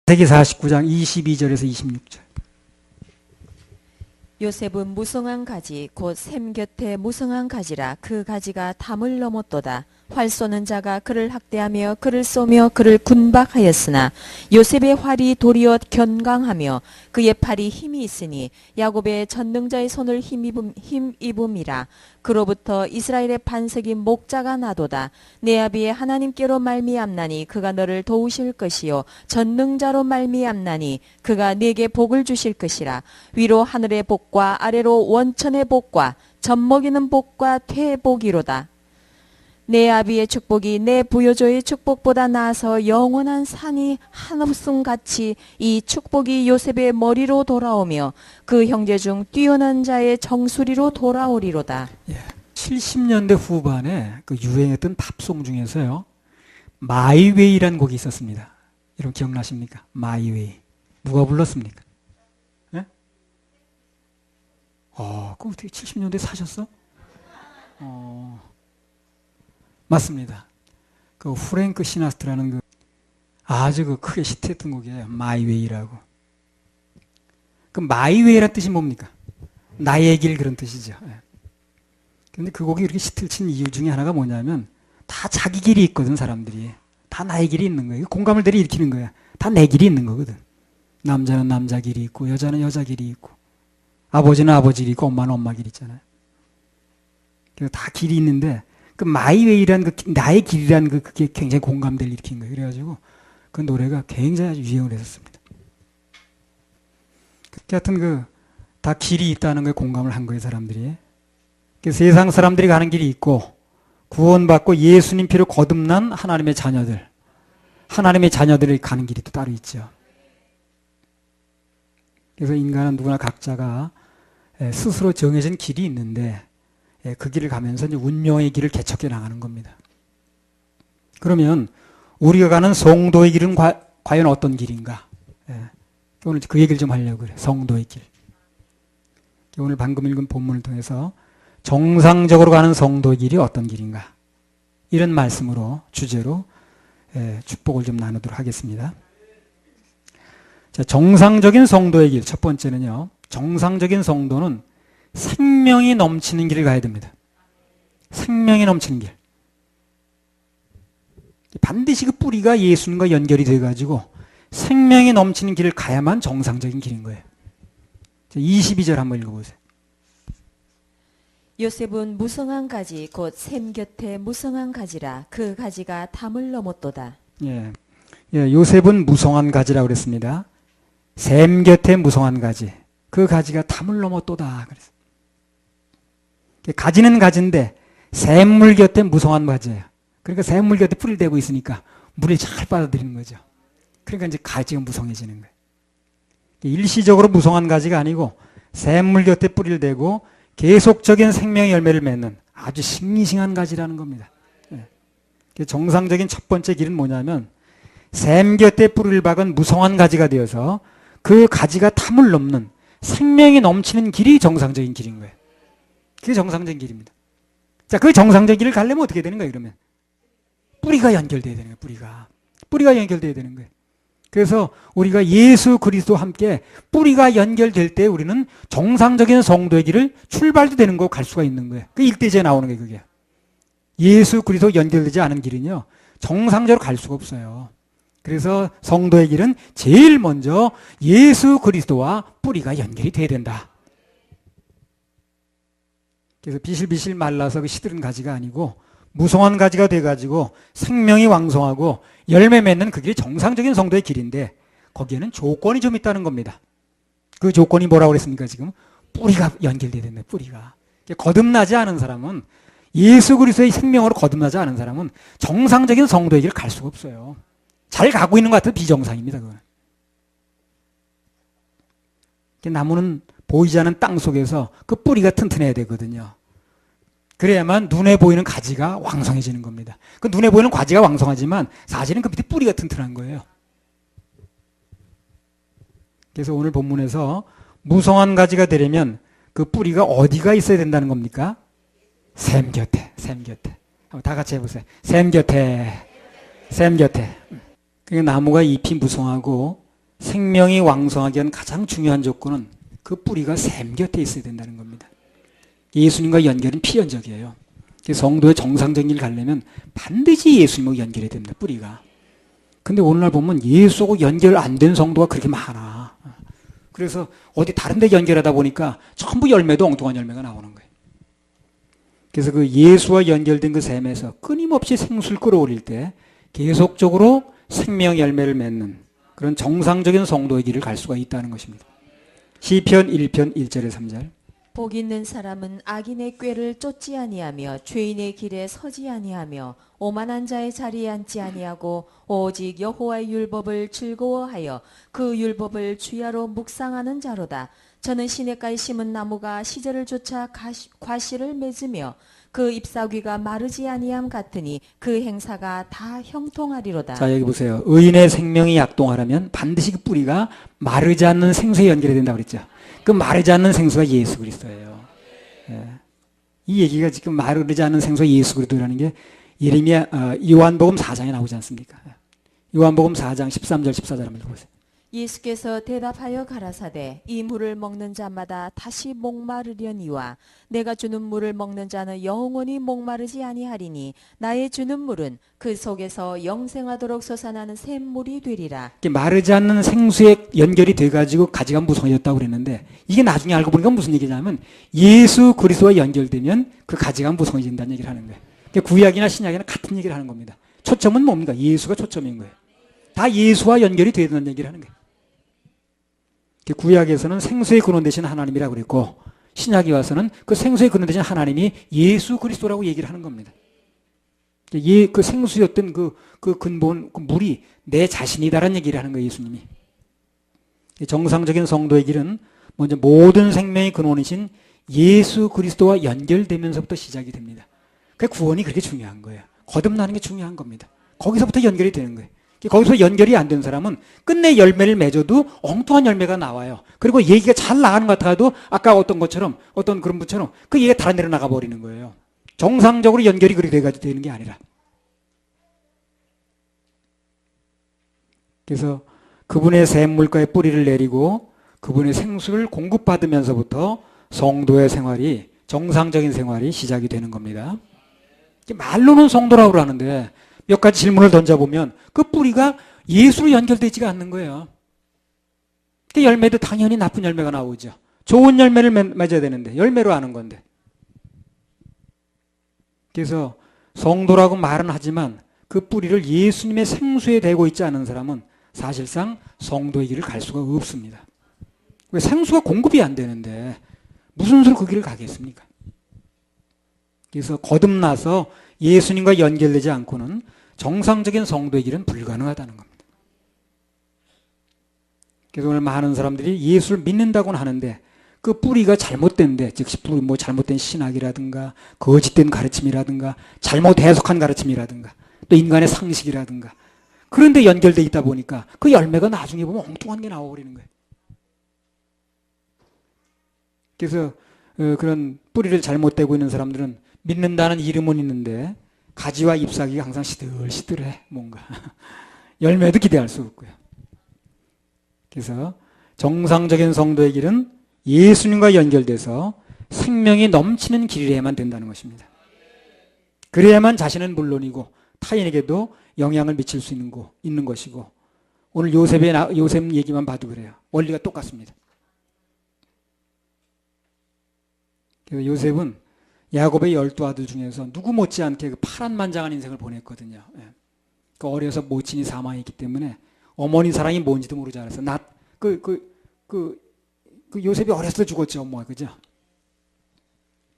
창세기 49장 22절에서 26절. 요셉은 무성한 가지 곧 샘 곁에 무성한 가지라. 그 가지가 담을 넘었도다. 활 쏘는 자가 그를 학대하며 그를 쏘며 그를 군박하였으나 요셉의 활이 도리어 견강하며 그의 팔이 힘이 있으니 야곱의 전능자의 손을 힘입음이라. 그로부터 이스라엘의 반석이 목자가 나도다. 내 아비의 하나님께로 말미암나니 그가 너를 도우실 것이요 전능자로 말미암나니 그가 네게 복을 주실 것이라. 위로 하늘의 복과 아래로 원천의 복과 젖먹이는 복과 퇴복이로다. 내 아비의 축복이 내 부여조의 축복보다 나아서 영원한 산이 한없음같이 이 축복이 요셉의 머리로 돌아오며 그 형제 중 뛰어난 자의 정수리로 돌아오리로다. 70년대 후반에 그 유행했던 팝송 중에서요, 마이웨이라는 곡이 있었습니다. 여러분 기억나십니까? 마이웨이. 누가 불렀습니까? 네? 그럼 어떻게 70년대 사셨어? 맞습니다. 그 프랭크 시나스트라는 그 아주 그 크게 히트했던 곡이에요. 마이웨이라고. 그 마이웨이란 뜻이 뭡니까? 나의 길 그런 뜻이죠. 그런데 그 곡이 이렇게 히트를 친 이유 중에 하나가 뭐냐면 다 자기 길이 있거든, 사람들이. 다 나의 길이 있는 거예요. 공감을 일으키는 거야. 다 내 길이 있는 거거든. 남자는 남자 길이 있고 여자는 여자 길이 있고 아버지는 아버지 길이 있고 엄마는 엄마 길이 있잖아요. 그래서 다 길이 있는데 그 마이웨이란 그 나의 길이란 그게 굉장히 공감대를 일으킨 거예요. 그래가지고 그 노래가 굉장히 유행을 했었습니다. 하여튼 다 길이 있다는 거에 공감을 한 거예요, 사람들이. 세상 사람들이 가는 길이 있고 구원받고 예수님 피로 거듭난 하나님의 자녀들이 가는 길이 또 따로 있죠. 그래서 인간은 누구나 각자가 스스로 정해진 길이 있는데 그 길을 가면서 이제 운명의 길을 개척해 나가는 겁니다. 그러면 우리가 가는 성도의 길은 과연 어떤 길인가? 오늘 그 얘기를 좀 하려고 그래요. 성도의 길. 오늘 방금 읽은 본문을 통해서 정상적으로 가는 성도의 길이 어떤 길인가? 이런 말씀으로 주제로 축복을 좀 나누도록 하겠습니다. 자, 정상적인 성도의 길. 첫 번째는요. 정상적인 성도는 생명이 넘치는 길을 가야 됩니다. 생명이 넘치는 길. 반드시 그 뿌리가 예수님과 연결이 돼가지고 생명이 넘치는 길을 가야만 정상적인 길인 거예요. 22절 한번 읽어보세요. 요셉은 무성한 가지 곧 샘 곁에 무성한 가지라. 그 가지가 담을 넘었도다. 요셉은 무성한 가지라고 그랬습니다. 샘 곁에 무성한 가지. 그 가지가 담을 넘었도다. 그랬어요. 가지는 가지인데 샘물 곁에 무성한 가지예요. 그러니까 샘물 곁에 뿌리를 대고 있으니까 물을 잘 빨아들이는 거죠. 그러니까 이제 가지가 무성해지는 거예요. 일시적으로 무성한 가지가 아니고 샘물 곁에 뿌리를 대고 계속적인 생명의 열매를 맺는 아주 싱싱한 가지라는 겁니다. 정상적인 첫 번째 길은 뭐냐면 샘 곁에 뿌리를 박은 무성한 가지가 되어서 그 가지가 탐을 넘는 생명이 넘치는 길이 정상적인 길인 거예요. 그게 정상적인 길입니다. 자, 그 정상적인 길을 가려면 어떻게 되는 거예요, 그러면? 뿌리가 연결돼야 되는 거예요, 뿌리가 연결돼야 되는 거예요. 그래서 우리가 예수 그리스도와 함께 뿌리가 연결될 때 우리는 정상적인 성도의 길을 출발도 되는 거고 갈 수가 있는 거예요. 그 일대제에 나오는 게 그게. 예수 그리스도 연결되지 않은 길은요, 정상적으로 갈 수가 없어요. 그래서 성도의 길은 제일 먼저 예수 그리스도와 뿌리가 연결이 돼야 된다. 그래서 비실비실 말라서 그 시들은 가지가 아니고 무성한 가지가 돼가지고 생명이 왕성하고 열매 맺는 그 길이 정상적인 성도의 길인데 거기에는 조건이 좀 있다는 겁니다. 그 조건이 뭐라고 그랬습니까? 지금 뿌리가 연결돼야 된다. 뿌리가. 거듭나지 않은 사람은, 예수 그리스도의 생명으로 거듭나지 않은 사람은 정상적인 성도의 길을 갈 수가 없어요. 잘 가고 있는 것 같아도 비정상입니다. 그건. 나무는 보이지 않는 땅 속에서 그 뿌리가 튼튼해야 되거든요. 그래야만 눈에 보이는 가지가 왕성해지는 겁니다. 그 눈에 보이는 가지가 왕성하지만 사실은 그 밑에 뿌리가 튼튼한 거예요. 그래서 오늘 본문에서 무성한 가지가 되려면 그 뿌리가 어디가 있어야 된다는 겁니까? 샘 곁에. 한번 다 같이 해보세요. 샘 곁에. 그러니까 나무가 잎이 무성하고 생명이 왕성하게 하는 가장 중요한 조건은 그 뿌리가 샘 곁에 있어야 된다는 겁니다. 예수님과 연결은 필연적이에요. 성도의 정상적인 길 가려면 반드시 예수님과 연결해야 됩니다. 뿌리가. 근데 오늘날 보면 예수하고 연결 안 된 성도가 그렇게 많아. 그래서 어디 다른 데 연결하다 보니까 전부 열매도 엉뚱한 열매가 나오는 거예요. 그래서 그 예수와 연결된 그 샘에서 끊임없이 생수를 끌어올릴 때 계속적으로 생명 열매를 맺는 그런 정상적인 성도의 길을 갈 수가 있다는 것입니다. 시편 1편 1절에 3절. 복 있는 사람은 악인의 꾀를 쫓지 아니하며 죄인의 길에 서지 아니하며 오만한 자의 자리에 앉지 아니하고 오직 여호와의 율법을 즐거워하여 그 율법을 주야로 묵상하는 자로다. 저는 시냇가에 심은 나무가 시절을 쫓아 과실을 맺으며 그 잎사귀가 마르지 아니함 같으니 그 행사가 다 형통하리로다. 자, 여기 보세요. 의인의 생명이 약동하려면 반드시 그 뿌리가 마르지 않는 생수에 연결이 된다고 그랬죠. 그 마르지 않는 생수가 예수 그리스도예요. 예. 이 얘기가 지금 마르지 않는 생수가 예수 그리스도라는 게 요한복음 4장에 나오지 않습니까? 요한복음 4장 13절 14절 한번 읽어보세요. 예수께서 대답하여 가라사대 이 물을 먹는 자마다 다시 목마르려니와 내가 주는 물을 먹는 자는 영원히 목마르지 아니하리니 나의 주는 물은 그 속에서 영생하도록 솟아나는 샘물이 되리라. 마르지 않는 생수에 연결이 돼가지고 가지가 무성해졌다고 그랬는데 이게 나중에 알고 보니까 무슨 얘기냐면 예수 그리스도와 연결되면 그 가지가 무성해진다는 얘기를 하는 거예요. 구약이나 신약이나 같은 얘기를 하는 겁니다. 초점은 뭡니까? 예수가 초점인 거예요. 다 예수와 연결이 되야 된다는 얘기를 하는 거예요. 구약에서는 생수의 근원 되신 하나님이라고 그랬고 신약에 와서는 그 생수의 근원 되신 하나님이 예수 그리스도라고 얘기를 하는 겁니다. 그 생수였던 그 근본, 그 물이 내 자신이다라는 얘기를 하는 거예요, 예수님이. 정상적인 성도의 길은 먼저 모든 생명의 근원이신 예수 그리스도와 연결되면서부터 시작이 됩니다. 그 구원이 그렇게 중요한 거예요. 거듭나는 게 중요한 겁니다. 거기서부터 연결이 되는 거예요. 거기서 연결이 안 된 사람은 끝내 열매를 맺어도 엉뚱한 열매가 나와요. 그리고 얘기가 잘 나가는 것 같아도 아까 어떤 것처럼 어떤 그런 분처럼 그 얘기가 다른 데로 나가 버리는 거예요. 정상적으로 연결이 그렇게 돼가지고 되는 게 아니라. 그래서 그분의 샘물가에 뿌리를 내리고 그분의 생수를 공급받으면서부터 성도의 생활이 정상적인 생활이 시작이 되는 겁니다. 말로는 성도라고 하는데 몇 가지 질문을 던져보면 그 뿌리가 예수로 연결되지가 않는 거예요. 그 열매도 당연히 나쁜 열매가 나오죠. 좋은 열매를 맺어야 되는데 열매로 하는 건데. 그래서 성도라고 말은 하지만 그 뿌리를 예수님의 생수에 대고 있지 않은 사람은 사실상 성도의 길을 갈 수가 없습니다. 왜 생수가 공급이 안 되는데 무슨 수로 그 길을 가겠습니까? 그래서 거듭나서 예수님과 연결되지 않고는 정상적인 성도의 길은 불가능하다는 겁니다. 그래서 오늘 많은 사람들이 예수를 믿는다고는 하는데 그 뿌리가 잘못된데, 즉 뭐 잘못된 신학이라든가 거짓된 가르침이라든가 잘못 해석한 가르침이라든가 또 인간의 상식이라든가 그런데 연결되어 있다 보니까 그 열매가 나중에 보면 엉뚱한 게 나와버리는 거예요. 그래서 그런 뿌리를 잘못되고 있는 사람들은 믿는다는 이름은 있는데 가지와 잎사귀가 항상 시들시들해 뭔가 열매도 기대할 수 없고요. 그래서 정상적인 성도의 길은 예수님과 연결돼서 생명이 넘치는 길이어야만 된다는 것입니다. 그래야만 자신은 물론이고 타인에게도 영향을 미칠 수 있는 것이고 오늘 요셉 얘기만 봐도 그래요. 원리가 똑같습니다. 그래서 요셉은 야곱의 12아들 중에서 누구 못지않게 그 파란만장한 인생을 보냈거든요. 그 어려서 모친이 사망했기 때문에 어머니 사랑이 뭔지도 모르지 않았어. 요셉이 어렸을 때 죽었죠, 엄마가. 그죠?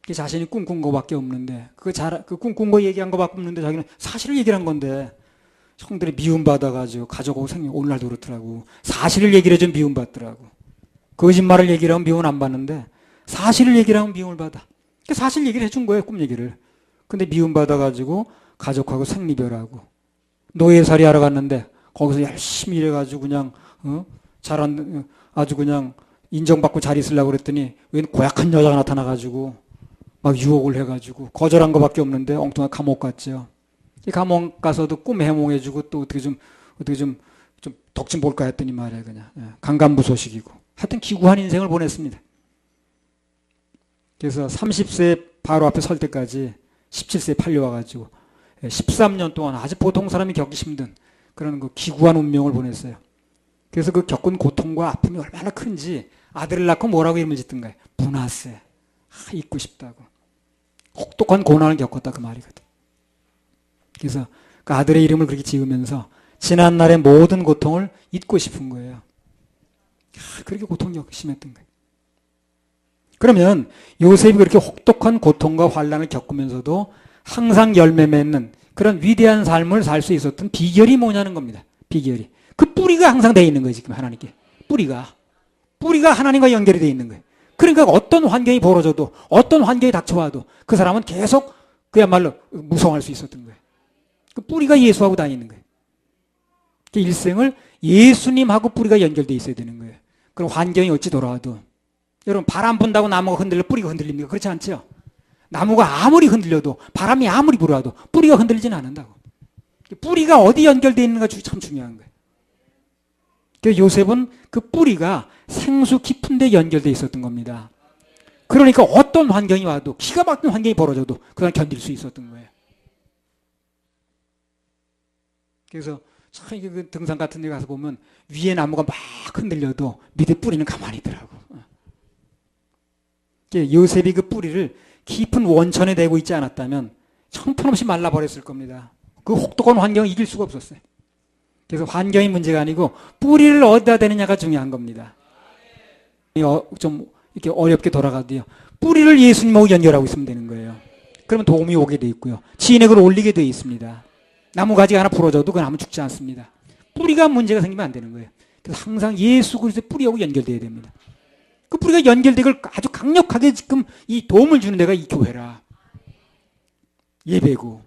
그 자신이 꿈꾼 거밖에 없는데, 그 꿈꾼 거 얘기한 거밖에 없는데, 자기는 사실을 얘기를 한 건데, 형들이 미움받아가지고, 가족하고 오늘날도 그렇더라고. 사실을 얘기를 해주면 미움받더라고. 거짓말을 얘기를 하면 미움 안 받는데, 사실을 얘기를 하면 미움을 받아. 사실 얘기를 해준 거예요, 꿈 얘기를. 근데 미움받아가지고, 가족하고 생리별하고, 노예살이 하러 갔는데, 거기서 열심히 일해가지고, 그냥, 아주 그냥, 인정받고 잘 있으려고 그랬더니, 웬 고약한 여자가 나타나가지고, 막 유혹을 해가지고, 거절한 거밖에 없는데, 엉뚱한 감옥 갔죠. 이 감옥 가서도 꿈 해몽해주고, 또 어떻게 좀 좀 덕 좀 볼까 했더니 말이야 그냥 강간부소식이고 하여튼 기구한 인생을 보냈습니다. 그래서 30세 바로 앞에 설 때까지 17세에 팔려와가지고 13년 동안 아주 보통 사람이 겪기 힘든 그런 그 기구한 운명을 보냈어요. 그래서 그 겪은 고통과 아픔이 얼마나 큰지 아들을 낳고 뭐라고 이름을 짓던가요? 문하세. 잊고 싶다고. 혹독한 고난을 겪었다 그 말이거든. 그래서 그 아들의 이름을 그렇게 지으면서 지난날의 모든 고통을 잊고 싶은 거예요. 그렇게 고통이 심했던 거예요. 그러면 요셉이 그렇게 혹독한 고통과 환난을 겪으면서도 항상 열매 맺는 그런 위대한 삶을 살 수 있었던 비결이 뭐냐는 겁니다. 비결이. 그 뿌리가 항상 돼 있는 거예요. 지금 하나님께. 뿌리가 하나님과 연결이 돼 있는 거예요. 그러니까 어떤 환경이 벌어져도 어떤 환경이 닥쳐와도 그 사람은 계속 그야말로 무성할 수 있었던 거예요. 그 뿌리가 예수하고 다니는 거예요. 그 일생을 예수님하고 뿌리가 연결돼 있어야 되는 거예요. 그럼 환경이 어찌 돌아와도 여러분 바람 분다고 나무가 흔들려 뿌리가 흔들립니까? 그렇지 않죠? 나무가 아무리 흔들려도 바람이 아무리 불어와도 뿌리가 흔들리지는 않는다고. 뿌리가 어디 연결되어 있는가 참 중요한 거예요. 그래서 요셉은 그 뿌리가 생수 깊은 데 연결되어 있었던 겁니다. 그러니까 어떤 환경이 와도 기가 막힌 환경이 벌어져도 그냥 견딜 수 있었던 거예요. 그래서 참 이게 그 등산 같은 데 가서 보면 위에 나무가 막 흔들려도 밑에 뿌리는 가만히 있더라고. 요셉이 그 뿌리를 깊은 원천에 대고 있지 않았다면 형편없이 말라버렸을 겁니다. 그 혹독한 환경을 이길 수가 없었어요. 그래서 환경이 문제가 아니고 뿌리를 어디다 대느냐가 중요한 겁니다. 좀 이렇게 어렵게 돌아가도요. 뿌리를 예수님하고 연결하고 있으면 되는 거예요. 그러면 도움이 오게 돼 있고요. 진액을 올리게 돼 있습니다. 나무 가지가 하나 부러져도 그 나무 죽지 않습니다. 뿌리가 문제가 생기면 안 되는 거예요. 그래서 항상 예수 그리스도의 뿌리하고 연결돼야 됩니다. 그 뿌리가 연결되고 아주 강력하게 지금 이 도움을 주는 데가 이 교회라. 예배고.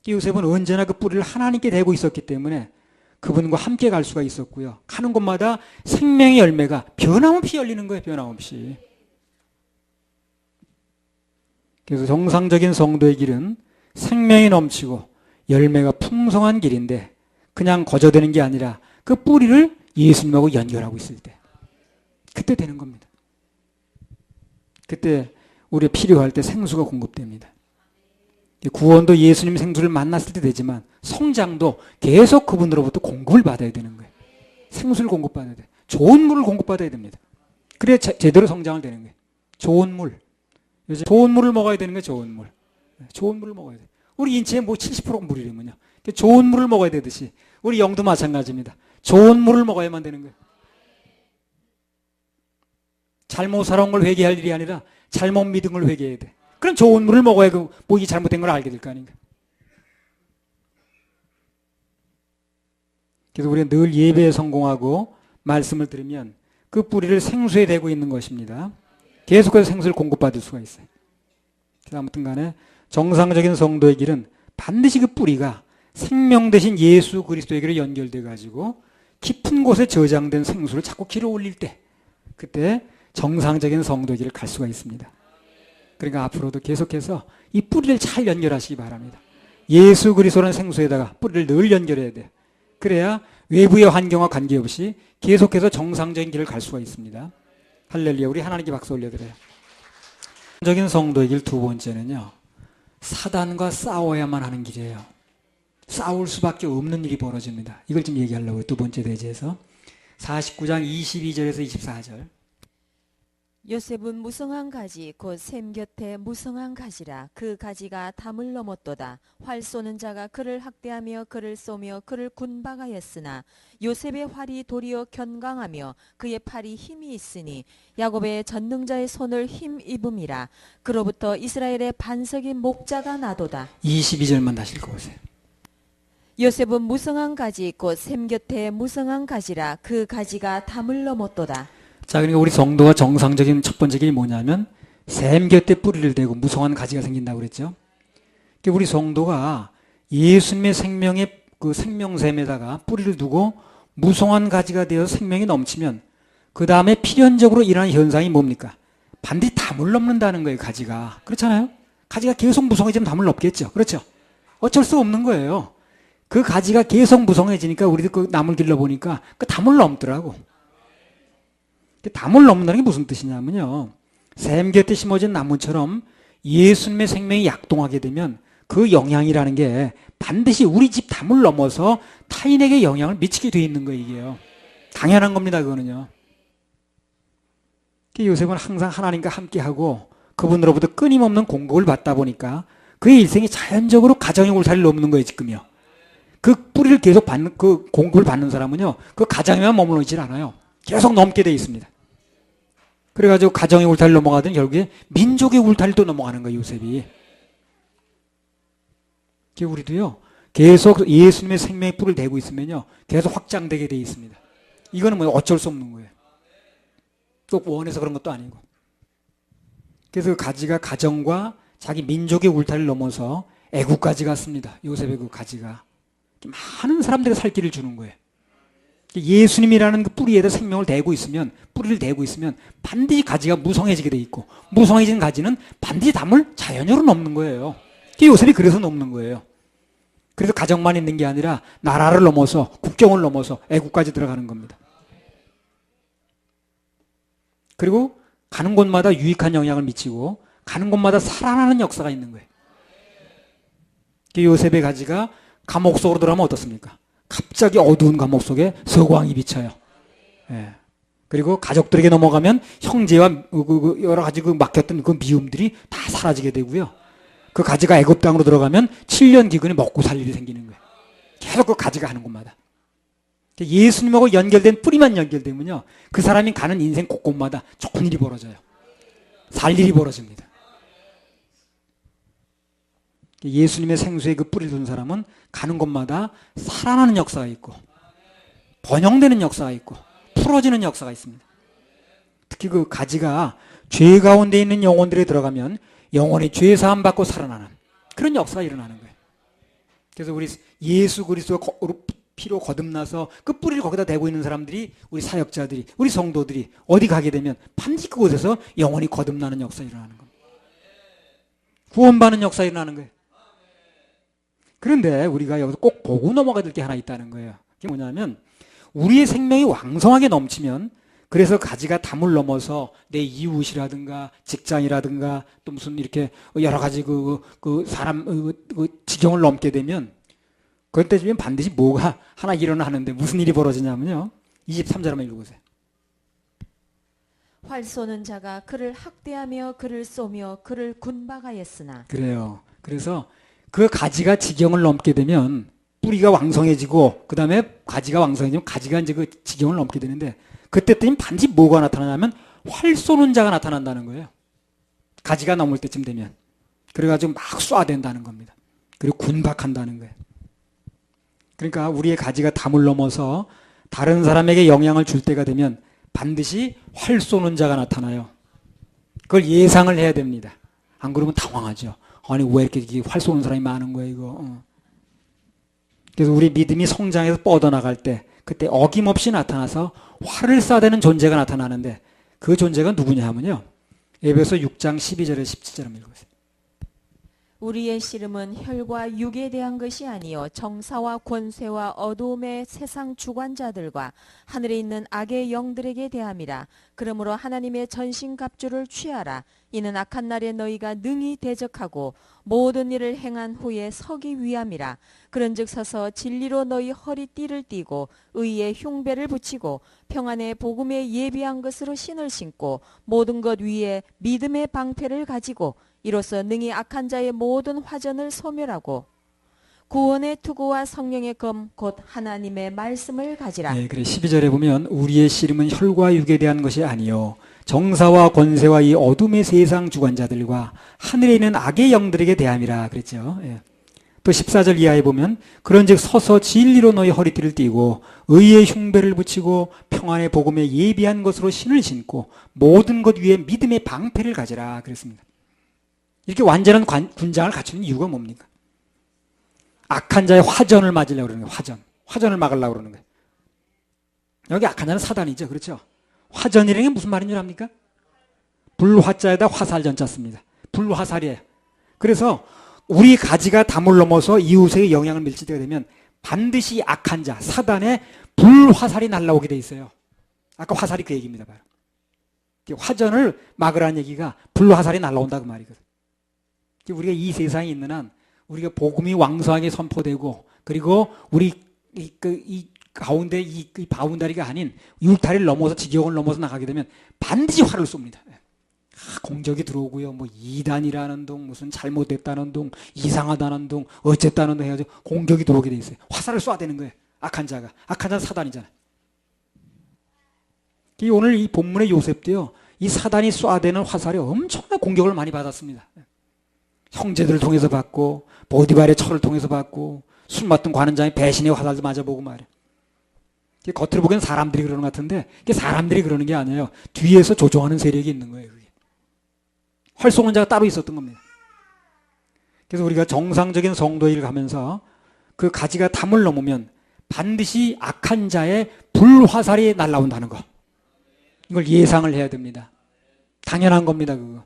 요셉은 언제나 그 뿌리를 하나님께 대고 있었기 때문에 그분과 함께 갈 수가 있었고요. 가는 곳마다 생명의 열매가 변함없이 열리는 거예요. 변함없이. 그래서 정상적인 성도의 길은 생명이 넘치고 열매가 풍성한 길인데 그냥 거저되는 게 아니라 그 뿌리를 예수님하고 연결하고 있을 때 그때 되는 겁니다. 그때 우리가 필요할 때 생수가 공급됩니다. 구원도 예수님 생수를 만났을 때 되지만 성장도 계속 그분으로부터 공급을 받아야 되는 거예요. 생수를 공급받아야 돼요. 좋은 물을 공급받아야 됩니다. 그래야 제대로 성장을 되는 거예요. 좋은 물. 요즘 좋은 물을 먹어야 되는 거예요. 좋은 물. 좋은 물을 먹어야 돼요. 우리 인체에 뭐 70%가 물이라면요. 좋은 물을 먹어야 되듯이 우리 영도 마찬가지입니다. 좋은 물을 먹어야만 되는 거예요. 잘못 살아온 걸 회개할 일이 아니라 잘못 믿은 걸 회개해야 돼. 그럼 좋은 물을 먹어야 그 목이 잘못된 걸 알게 될 거 아닌가. 그래서 우리가 늘 예배에 성공하고 말씀을 들으면 그 뿌리를 생수에 대고 있는 것입니다. 계속해서 생수를 공급받을 수가 있어요. 그래서 아무튼 간에 정상적인 성도의 길은 반드시 그 뿌리가 생명 대신 예수 그리스도에게로 연결돼 가지고 깊은 곳에 저장된 생수를 자꾸 길어 올릴 때 그때 정상적인 성도의 길을 갈 수가 있습니다. 그러니까 앞으로도 계속해서 이 뿌리를 잘 연결하시기 바랍니다. 예수 그리스도라는 생수에다가 뿌리를 늘 연결해야 돼요. 그래야 외부의 환경과 관계없이 계속해서 정상적인 길을 갈 수가 있습니다. 할렐루야. 우리 하나님께 박수 올려드려요. 정상적인 성도의 길 두 번째는요. 사단과 싸워야만 하는 길이에요. 싸울 수밖에 없는 일이 벌어집니다. 이걸 좀 얘기하려고요. 두 번째 대지에서 49장 22절에서 24절. 요셉은 무성한 가지 곧 샘 곁에 무성한 가지라 그 가지가 담을 넘었도다. 활 쏘는 자가 그를 학대하며 그를 쏘며 그를 군박하였으나 요셉의 활이 도리어 견강하며 그의 팔이 힘이 있으니 야곱의 전능자의 손을 힘입음이라. 그로부터 이스라엘의 반석이 목자가 나도다. 22절만 다시 읽어보세요. 요셉은 무성한 가지 곧 샘 곁에 무성한 가지라 그 가지가 담을 넘었도다. 자, 그러니까 우리 성도가 정상적인 첫 번째 길이 뭐냐면 샘 곁에 뿌리를 대고 무성한 가지가 생긴다고 그랬죠. 그러니까 우리 성도가 예수님의 생명의 그 생명샘에다가 뿌리를 두고 무성한 가지가 되어서 생명이 넘치면 그 다음에 필연적으로 일어나는 현상이 뭡니까? 반드시 담을 넘는다는 거예요. 가지가. 그렇잖아요. 가지가 계속 무성해지면 담을 넘겠죠. 그렇죠. 어쩔 수 없는 거예요. 그 가지가 계속 무성해지니까 우리도 그 나물 길러보니까 그 담을 넘더라고. 담을 넘는다는 게 무슨 뜻이냐면요. 샘 곁에 심어진 나무처럼 예수님의 생명이 약동하게 되면 그 영향이라는 게 반드시 우리 집 담을 넘어서 타인에게 영향을 미치게 돼 있는 거예요, 이게요. 당연한 겁니다, 그거는요. 요셉은 항상 하나님과 함께하고 그분으로부터 끊임없는 공급을 받다 보니까 그의 일생이 자연적으로 가정의 울타리를 넘는 거예요, 지금요. 그 뿌리를 계속 받는, 그 공급을 받는 사람은요, 그 가정에만 머물러 있질 않아요. 계속 넘게 돼 있습니다. 그래가지고 가정의 울타리를 넘어가더니 결국에 민족의 울타리를 또 넘어가는 거예요, 요셉이. 우리도요, 계속 예수님의 생명의 뿌리를 대고 있으면요, 계속 확장되게 돼 있습니다. 이거는 뭐 어쩔 수 없는 거예요. 꼭 원해서 그런 것도 아니고. 그래서 그 가지가 가정과 자기 민족의 울타리를 넘어서 애국까지 갔습니다. 요셉의 그 가지가. 많은 사람들에게 살 길을 주는 거예요. 예수님이라는 그 뿌리에다 생명을 대고 있으면, 뿌리를 대고 있으면 반드시 가지가 무성해지게 돼 있고, 무성해진 가지는 반드시 담을 자연으로 넘는 거예요. 요셉이 그래서 넘는 거예요. 그래서 가정만 있는 게 아니라 나라를 넘어서, 국경을 넘어서 애국까지 들어가는 겁니다. 그리고 가는 곳마다 유익한 영향을 미치고 가는 곳마다 살아나는 역사가 있는 거예요. 요셉의 가지가 감옥 속으로 들어가면 어떻습니까? 갑자기 어두운 감옥 속에 서광이 비쳐요. 예. 그리고 가족들에게 넘어가면 형제와 여러 가지 그 막혔던 그 미움들이 다 사라지게 되고요. 그 가지가 애굽 땅으로 들어가면 7년 기근에 먹고 살 일이 생기는 거예요. 계속 그 가지가 하는 곳마다. 예수님하고 연결된 뿌리만 연결되면요, 그 사람이 가는 인생 곳곳마다 좋은 일이 벌어져요. 살 일이 벌어집니다. 예수님의 생수에 그 뿌리를 둔 사람은 가는 곳마다 살아나는 역사가 있고, 번영되는 역사가 있고, 풀어지는 역사가 있습니다. 특히 그 가지가 죄 가운데 있는 영혼들에 들어가면 영혼이 죄 사함 받고 살아나는 그런 역사가 일어나는 거예요. 그래서 우리 예수 그리스도 피로 거듭나서 그 뿌리를 거기다 대고 있는 사람들이, 우리 사역자들이, 우리 성도들이 어디 가게 되면 반드시 그곳에서 영혼이 거듭나는 역사가 일어나는 겁니다. 구원받는 역사가 일어나는 거예요. 그런데 우리가 여기서 꼭 보고 넘어가야 될 게 하나 있다는 거예요. 그게 뭐냐면 우리의 생명이 왕성하게 넘치면, 그래서 가지가 담을 넘어서 내 이웃이라든가 직장이라든가 또 무슨 이렇게 여러 가지 사람 지경을 넘게 되면 그때 주면 반드시 뭐가 하나 일어나는데 무슨 일이 벌어지냐면요. 23절 한번 읽어보세요. 활 쏘는 자가 그를 학대하며 그를 쏘며 그를 군박하였으나. 그래요. 그래서 그 가지가 지경을 넘게 되면 뿌리가 왕성해지고 그 다음에 가지가 왕성해지면 가지가 이제 그 지경을 넘게 되는데, 그때쯤 반드시 뭐가 나타나냐면 활 쏘는 자가 나타난다는 거예요. 가지가 넘을 때쯤 되면. 그래가지고 막 쏴댄다는 겁니다. 그리고 군박한다는 거예요. 그러니까 우리의 가지가 담을 넘어서 다른 사람에게 영향을 줄 때가 되면 반드시 활 쏘는 자가 나타나요. 그걸 예상을 해야 됩니다. 안 그러면 당황하죠. 아니 왜 이렇게 활 쏘는 사람이 많은 거야 이거. 그래서 우리 믿음이 성장해서 뻗어나갈 때 그때 어김없이 나타나서 활을 쏴대는 존재가 나타나는데, 그 존재가 누구냐 하면요, 에베소 6장 12절에 17절 한번 읽어보세요. 우리의 씨름은 혈과 육에 대한 것이 아니요 정사와 권세와 어두움의 세상 주관자들과 하늘에 있는 악의 영들에게 대함이라. 그러므로 하나님의 전신갑주를 취하라. 이는 악한 날에 너희가 능히 대적하고 모든 일을 행한 후에 서기 위함이라. 그런즉 서서 진리로 너희 허리띠를 띠고 의의 흉배를 붙이고 평안의 복음에 예비한 것으로 신을 신고 모든 것 위에 믿음의 방패를 가지고 이로써 능히 악한 자의 모든 화전을 소멸하고 구원의 투구와 성령의 검 곧 하나님의 말씀을 가지라. 네, 그래 12절에 보면 우리의 씨름은 혈과 육에 대한 것이 아니요 정사와 권세와 이 어둠의 세상 주관자들과 하늘에 있는 악의 영들에게 대함이라 그랬죠. 예. 또 14절 이하에 보면 그런즉 서서 진리로 너희 허리띠를 띠고 의의 흉배를 붙이고 평안의 복음에 예비한 것으로 신을 신고 모든 것 위에 믿음의 방패를 가지라 그랬습니다. 이렇게 완전한 군장을 갖추는 이유가 뭡니까? 악한 자의 화전을 맞으려고 그러는 거예요. 화전을 막으려고 그러는 거예요. 여기 악한 자는 사단이죠. 그렇죠? 화전이라는 게 무슨 말인 줄 압니까? 불화자에다 화살전자 씁니다. 불화살이에요. 그래서 우리 가지가 담을 넘어서 이웃에게 영향을 미칠 때가 되면 반드시 악한 자, 사단의 불화살이 날라오게 돼 있어요. 아까 화살이 그 얘기입니다. 바로. 화전을 막으라는 얘기가 불화살이 날라온다 그 말이거든. 우리가 이 세상에 있는 한 우리가 복음이 왕성하게 선포되고 그리고 우리 이 가운데 이 바운다리가 아닌 울타리를 넘어서 지경을 넘어서 나가게 되면 반드시 화를 쏩니다. 공적이 들어오고요. 뭐 이단이라는 둥, 무슨 잘못됐다는 둥, 이상하다는 둥, 어쨌다는 둥 해가지고 공격이 들어오게 돼 있어요. 화살을 쏴대는 거예요. 악한 자가. 악한 자는 사단이잖아요. 오늘 이 본문의 요셉도요. 이 사단이 쏴대는 화살에 엄청난 공격을 많이 받았습니다. 형제들을 통해서 받고 보디발의 철을 통해서 받고 술 맡은 관원장의 배신의 화살도 맞아보고 말이에요. 겉으로 보기엔 사람들이 그러는 것 같은데 사람들이 그러는 게 아니에요. 뒤에서 조종하는 세력이 있는 거예요. 그게. 활 쏘는 자가 따로 있었던 겁니다. 그래서 우리가 정상적인 성도일 가면서 그 가지가 담을 넘으면 반드시 악한 자의 불화살이 날라온다는 거. 이걸 예상을 해야 됩니다. 당연한 겁니다. 그거.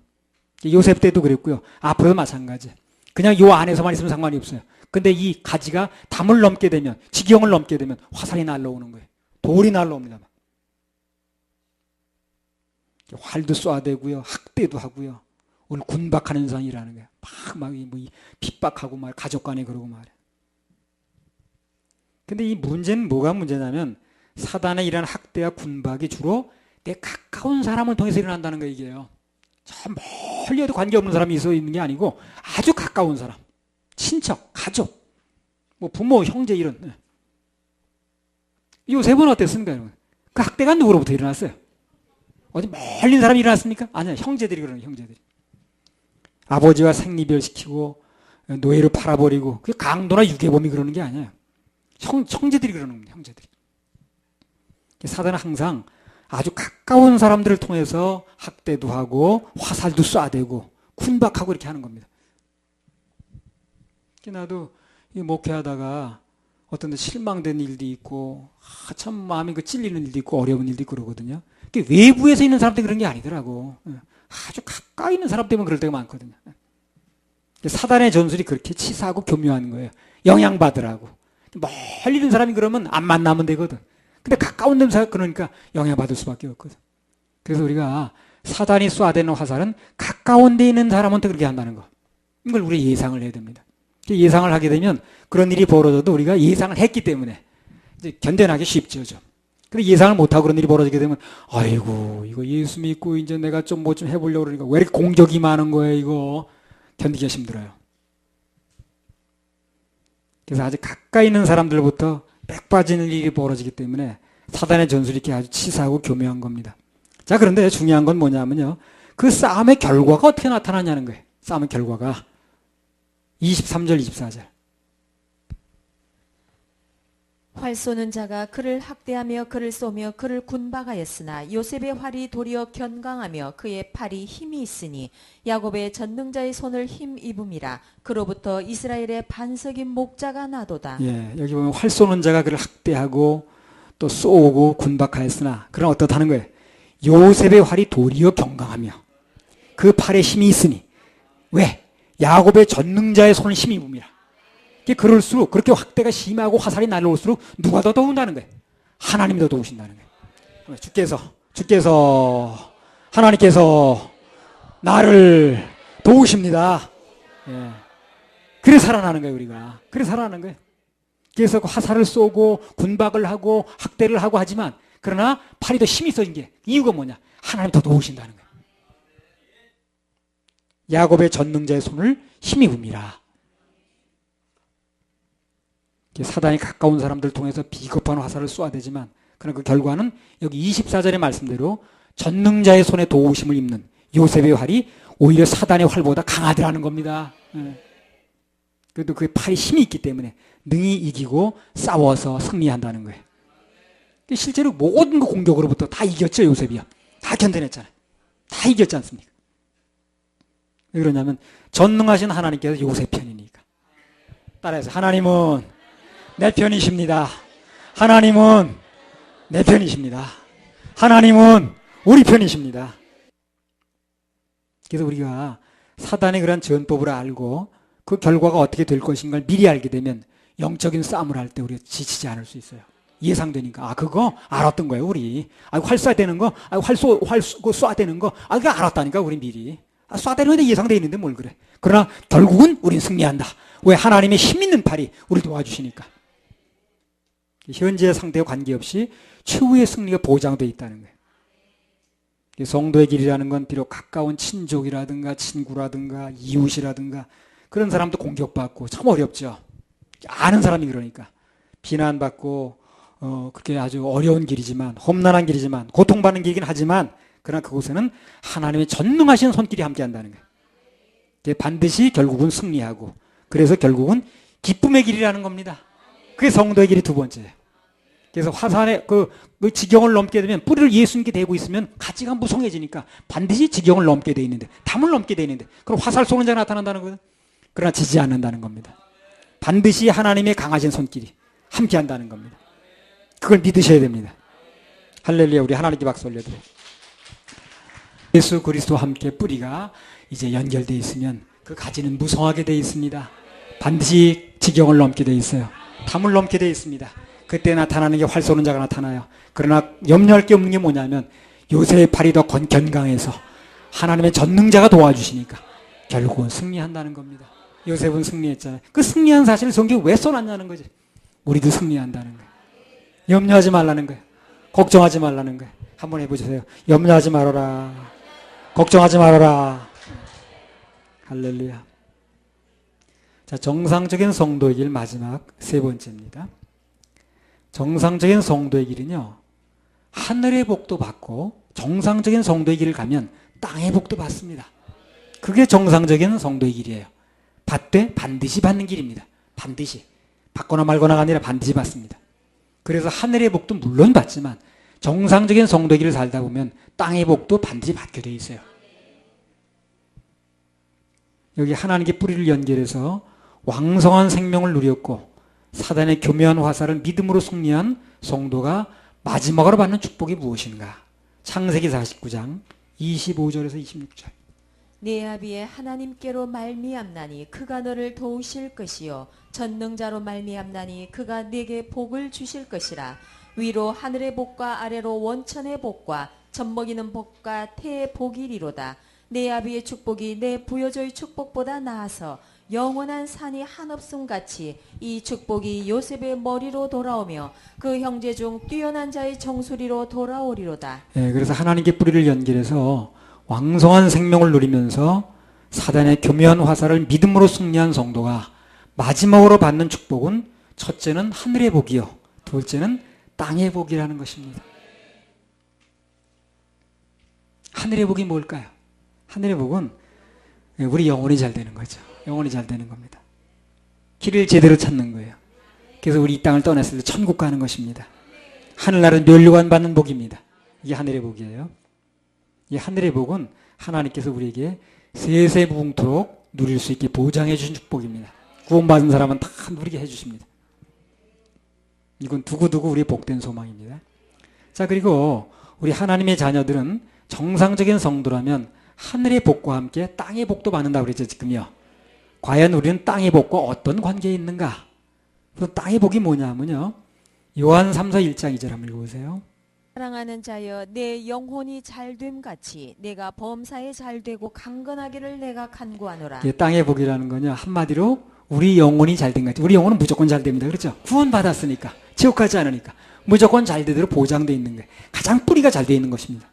요셉 때도 그랬고요. 앞으로도 마찬가지. 그냥 요 안에서만 있으면 상관이 없어요. 근데 이 가지가 담을 넘게 되면 지경을 넘게 되면 화살이 날라오는 거예요. 돌이 날라옵니다. 활도 쏴대고요. 학대도 하고요. 오늘 군박하는 상이라는 거예요. 막 핍박하고 말 가족 간에 그러고 말이에요. 근데 이 문제는 뭐가 문제냐면 사단의 이런 학대와 군박이 주로 내 가까운 사람을 통해서 일어난다는 거 이게요. 저 멀리 어디 관계없는 사람이 있어 있는 게 아니고 아주 가까운 사람. 친척, 가족, 뭐 부모, 형제 이런. 요셉은 어땠습니까? 여러분? 그 학대가 누구로부터 일어났어요? 어디 멀리 있는 사람이 일어났습니까? 아니요. 형제들이 그러는 형제들이. 아버지와 생리별시키고 노예로 팔아버리고 그 강도나 유괴범이 그러는 게 아니에요. 형제들이 그러는 겁니다. 형제들이. 사단은 항상 아주 가까운 사람들을 통해서 학대도 하고 화살도 쏴대고 군박하고 이렇게 하는 겁니다. 나도 목회하다가 어떤 데 실망된 일도 있고 참 마음이 찔리는 일도 있고 어려운 일도 있고 그러거든요. 외부에서 있는 사람들이 그런 게 아니더라고. 아주 가까이 있는 사람 때문에 그럴 때가 많거든요. 사단의 전술이 그렇게 치사하고 교묘한 거예요. 영향받으라고. 멀리 있는 사람이 그러면 안 만나면 되거든. 근데 가까운 데서 그러니까 영향받을 수밖에 없거든. 그래서 우리가 사단이 쏴대는 화살은 가까운 데 있는 사람한테 그렇게 한다는 거. 이걸 우리 예상을 해야 됩니다. 예상을 하게 되면 그런 일이 벌어져도 우리가 예상을 했기 때문에 이제 견뎌나기 쉽죠. 좀. 근데 예상을 못하고 그런 일이 벌어지게 되면 아이고 이거 예수 믿고 이제 내가 좀 뭐 좀 해보려고 그러니까 왜 이렇게 공격이 많은 거예요. 이거 견디기가 힘들어요. 그래서 아주 가까이 있는 사람들부터 빽 빠지는 일이 벌어지기 때문에 사단의 전술이 이렇게 아주 치사하고 교묘한 겁니다. 자, 그런데 중요한 건 뭐냐면요. 그 싸움의 결과가 어떻게 나타나냐는 거예요. 싸움의 결과가 23절 24절. 활 쏘는 자가 그를 학대하며 그를 쏘며 그를 군박하였으나 요셉의 활이 도리어 견강하며 그의 팔이 힘이 있으니 야곱의 전능자의 손을 힘입음이라. 그로부터 이스라엘의 반석인 목자가 나도다. 예, 여기 보면 활 쏘는 자가 그를 학대하고 또 쏘고 군박하였으나 그럼 어떻다는 거예요? 요셉의 활이 도리어 견강하며 그 팔에 힘이 있으니 왜? 야곱의 전능자의 손을 힘입음이라. 그럴수록 그렇게 확대가 심하고 화살이 날아올수록 누가 더 도운다는 거예요? 하나님이 더 도우신다는 거예요. 하나님께서 나를 도우십니다. 예. 그래 살아나는 거예요, 우리가. 그래 살아나는 거예요. 그래서 화살을 쏘고 군박을 하고 학대를 하고 하지만 그러나 팔이 더 힘이 있어진 게 이유가 뭐냐? 하나님이 더 도우신다는 거예요. 야곱의 전능자의 손을 힘입음이라. 사단이 가까운 사람들 통해서 비겁한 화살을 쏘아대지만 그러나 그 결과는 여기 24절의 말씀대로 전능자의 손에 도우심을 입는 요셉의 활이 오히려 사단의 활보다 강하더라는 겁니다. 그래도 그 팔에 힘이 있기 때문에 능히 이기고 싸워서 승리한다는 거예요. 실제로 모든 그 공격으로부터 다 이겼죠. 요셉이요. 다 견뎌냈잖아요. 다 이겼지 않습니까? 왜 그러냐면 전능하신 하나님께서 요셉 편이니까. 따라해서 하나님은 내 편이십니다. 하나님은 내 편이십니다. 하나님은 우리 편이십니다. 그래서 우리가 사단의 그런 전법을 알고 그 결과가 어떻게 될 것인가를 미리 알게 되면 영적인 싸움을 할 때 우리가 지치지 않을 수 있어요. 예상되니까. 아, 그거 알았던 거예요, 우리. 아, 활 쏴야 되는 거, 아, 쏴야 되는 거, 아, 그거 알았다니까, 우리 미리. 아, 쏴야 되는 게 예상돼 있는데 뭘 그래. 그러나 결국은 우린 승리한다. 왜? 하나님의 힘 있는 팔이 우리 도와주시니까. 현재 상태와 관계없이 최후의 승리가 보장되어 있다는 거예요. 성도의 길이라는 건 비록 가까운 친족이라든가 친구라든가 이웃이라든가 그런 사람도 공격받고 참 어렵죠. 아는 사람이 그러니까. 비난받고 그렇게 아주 어려운 길이지만, 험난한 길이지만, 고통받는 길이긴 하지만, 그러나 그곳에는 하나님의 전능하신 손길이 함께 한다는 거예요. 반드시 결국은 승리하고, 그래서 결국은 기쁨의 길이라는 겁니다. 그게 성도의 길이 두 번째예요. 그래서 화산의 그 지경을 넘게 되면, 뿌리를 예수님께 대고 있으면 가지가 무성해지니까 반드시 지경을 넘게 돼 있는데, 담을 넘게 돼 있는데, 그럼 화살 쏘는 자가 나타난다는 거예요. 그러나 지지 않는다는 겁니다. 반드시 하나님의 강하신 손길이 함께 한다는 겁니다. 그걸 믿으셔야 됩니다. 할렐루야. 우리 하나님께 박수 올려드려요. 예수 그리스도와 함께 뿌리가 이제 연결되어 있으면 그 가지는 무성하게 되어 있습니다. 반드시 지경을 넘게 되어 있어요. 담을 넘게 되어 있습니다. 그때 나타나는 게 활 쏘는 자가 나타나요. 그러나 염려할 게 없는 게 뭐냐면 요새의 팔이 더 견강해서 하나님의 전능자가 도와주시니까 결국은 승리한다는 겁니다. 요셉은 승리했잖아요. 그 승리한 사실을 성경에 왜 써놨냐는 거지. 우리도 승리한다는 거예요. 염려하지 말라는 거예요. 걱정하지 말라는 거예요. 한번 해보세요. 염려하지 말아라. 걱정하지 말아라. 할렐루야. 자, 정상적인 성도의 길 마지막 세 번째입니다. 정상적인 성도의 길은요, 하늘의 복도 받고 정상적인 성도의 길을 가면 땅의 복도 받습니다. 그게 정상적인 성도의 길이에요. 받되 반드시 받는 길입니다. 반드시. 받거나 말거나가 아니라 반드시 받습니다. 그래서 하늘의 복도 물론 받지만 정상적인 성도의 길을 살다 보면 땅의 복도 반드시 받게 돼 있어요. 여기 하나님께 뿌리를 연결해서 왕성한 생명을 누렸고 사단의 교묘한 화살을 믿음으로 승리한 성도가 마지막으로 받는 축복이 무엇인가? 창세기 49장 25절에서 26절. 내 아비의 하나님께로 말미암나니 그가 너를 도우실 것이요 전능자로 말미암나니 그가 네게 복을 주실 것이라. 위로 하늘의 복과 아래로 원천의 복과 젖먹이는 복과 태의 복이리로다. 내 아비의 축복이 내 부여조의 축복보다 나아서 영원한 산이 한없음 같이 이 축복이 요셉의 머리로 돌아오며 그 형제 중 뛰어난 자의 정수리로 돌아오리로다. 그래서 하나님께 뿌리를 연결해서 왕성한 생명을 누리면서 사단의 교묘한 화살을 믿음으로 승리한 성도가 마지막으로 받는 축복은 첫째는 하늘의 복이요, 둘째는 땅의 복이라는 것입니다. 하늘의 복이 뭘까요? 하늘의 복은 우리 영혼이 잘 되는 거죠. 영혼이 잘 되는 겁니다. 길을 제대로 찾는 거예요. 그래서 우리 이 땅을 떠났을 때 천국 가는 것입니다. 하늘나라는 멸류관 받는 복입니다. 이게 하늘의 복이에요. 이 하늘의 복은 하나님께서 우리에게 세세무궁토록 누릴 수 있게 보장해 주신 축복입니다. 구원받은 사람은 다 누리게 해주십니다. 이건 두고두고 우리의 복된 소망입니다. 자, 그리고 우리 하나님의 자녀들은 정상적인 성도라면 하늘의 복과 함께 땅의 복도 받는다고 그랬죠, 지금요. 과연 우리는 땅의 복과 어떤 관계에 있는가? 그래서 땅의 복이 뭐냐면요, 요한 3서 1장 2절 한번 읽어보세요. 사랑하는 자여 내 영혼이 잘됨 같이 내가 범사에 잘되고 강건하기를 내가 간구하노라. 땅의 복이라는 거냐, 한마디로 우리 영혼이 잘된 거죠. 우리 영혼은 무조건 잘 됩니다. 그렇죠? 구원받았으니까, 지옥 가지 않으니까 무조건 잘되도록 보장되어 있는 거예요. 가장 뿌리가 잘 되어 있는 것입니다.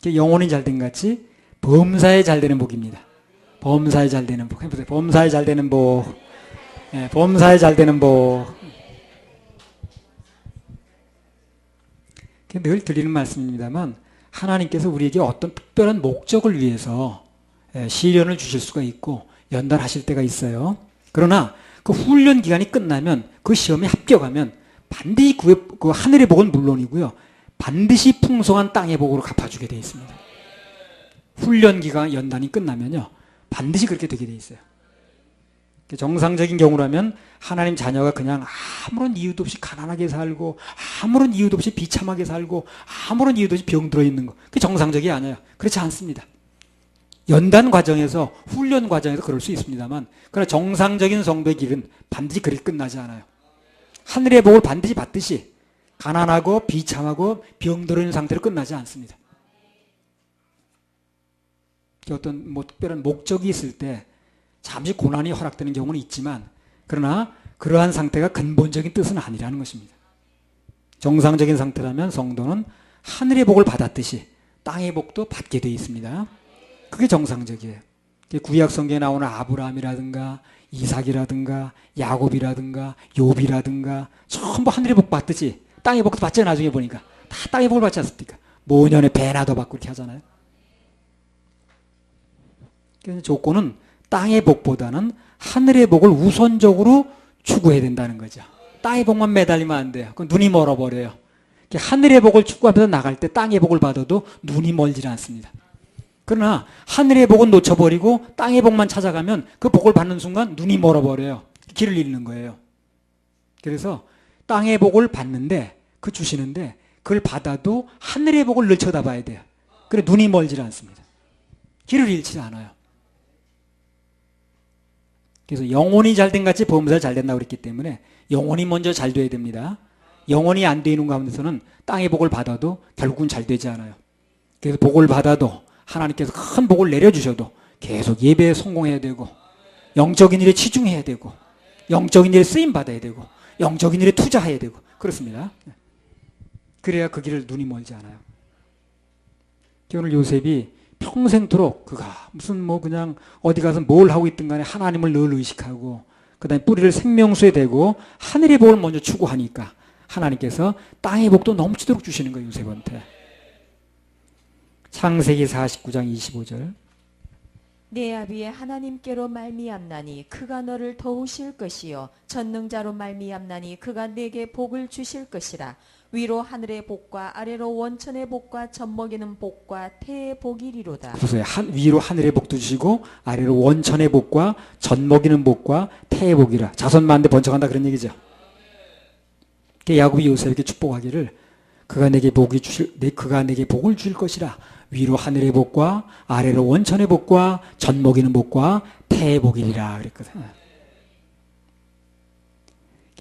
영혼이 잘된 같이 범사에 잘되는 복입니다. 범사에 잘되는 복. 해보세요. 범사에 잘되는 복. 범사에 잘되는 복. 늘 드리는 말씀입니다만 하나님께서 우리에게 어떤 특별한 목적을 위해서 시련을 주실 수가 있고 연단하실 때가 있어요. 그러나 그 훈련 기간이 끝나면 그 시험에 합격하면 반드시 그 하늘의 복은 물론이고요, 반드시 풍성한 땅의 복으로 갚아주게 되어 있습니다. 훈련 기간 연단이 끝나면요 반드시 그렇게 되게 되어 있어요. 정상적인 경우라면 하나님 자녀가 그냥 아무런 이유도 없이 가난하게 살고 아무런 이유도 없이 비참하게 살고 아무런 이유도 없이 병들어 있는 거, 그게 정상적이 아니에요. 그렇지 않습니다. 연단 과정에서 훈련 과정에서 그럴 수 있습니다만 그러나 정상적인 성도의 길은 반드시 그렇게 끝나지 않아요. 하늘의 복을 반드시 받듯이 가난하고 비참하고 병들어 상태로 끝나지 않습니다. 어떤 특별한 목적이 있을 때 잠시 고난이 허락되는 경우는 있지만 그러나 그러한 상태가 근본적인 뜻은 아니라는 것입니다. 정상적인 상태라면 성도는 하늘의 복을 받았듯이 땅의 복도 받게 되어 있습니다. 그게 정상적이에요. 구약 성경에 나오는 아브라함이라든가 이삭이라든가 야곱이라든가 욥이라든가 전부 하늘의 복 받듯이 땅의 복도 받잖아요. 나중에 보니까 다 땅의 복을 받지 않습니까? 모년에 배나도 받고 이렇게 하잖아요. 그래서 조건은 땅의 복보다는 하늘의 복을 우선적으로 추구해야 된다는 거죠. 땅의 복만 매달리면 안 돼요. 그건 눈이 멀어버려요. 하늘의 복을 추구하면서 나갈 때 땅의 복을 받아도 눈이 멀지 않습니다. 그러나 하늘의 복은 놓쳐버리고 땅의 복만 찾아가면 그 복을 받는 순간 눈이 멀어버려요. 길을 잃는 거예요. 그래서 땅의 복을 받는데 그 주시는데 그걸 받아도 하늘의 복을 늘 쳐다봐야 돼요. 그래 눈이 멀지 않습니다. 길을 잃지 않아요. 그래서 영혼이 잘된 같이 범사가 잘된다고 그랬기 때문에 영혼이 먼저 잘 돼야 됩니다. 영혼이 안 되는 가운데서는 땅의 복을 받아도 결국은 잘 되지 않아요. 그래서 복을 받아도 하나님께서 큰 복을 내려주셔도 계속 예배에 성공해야 되고 영적인 일에 치중해야 되고 영적인 일에 쓰임받아야 되고 영적인 일에 투자해야 되고 그렇습니다. 그래야 그 길을 눈이 멀지 않아요. 오늘 요셉이 평생토록 그가 무슨 그냥 어디 가서 뭘 하고 있든 간에 하나님을 늘 의식하고 그 다음에 뿌리를 생명수에 대고 하늘의 복을 먼저 추구하니까 하나님께서 땅의 복도 넘치도록 주시는 거예요. 요셉한테. 창세기 49장 25절 내 아비의 하나님께로 말미암나니 그가 너를 도우실 것이요 전능자로 말미암나니 그가 내게 복을 주실 것이라. 위로 하늘의 복과 아래로 원천의 복과 젖먹이는 복과 태의 복이리로다. 보세요. 위로 하늘의 복도 주시고 아래로 원천의 복과 젖먹이는 복과 태의 복이라. 자손 많은데 번창한다 그런 얘기죠. 야곱이 요셉에게 축복하기를 그가 내게 복을 주실 것이라. 위로 하늘의 복과 아래로 원천의 복과 젖먹이는 복과 태의 복이리라 그랬거든요.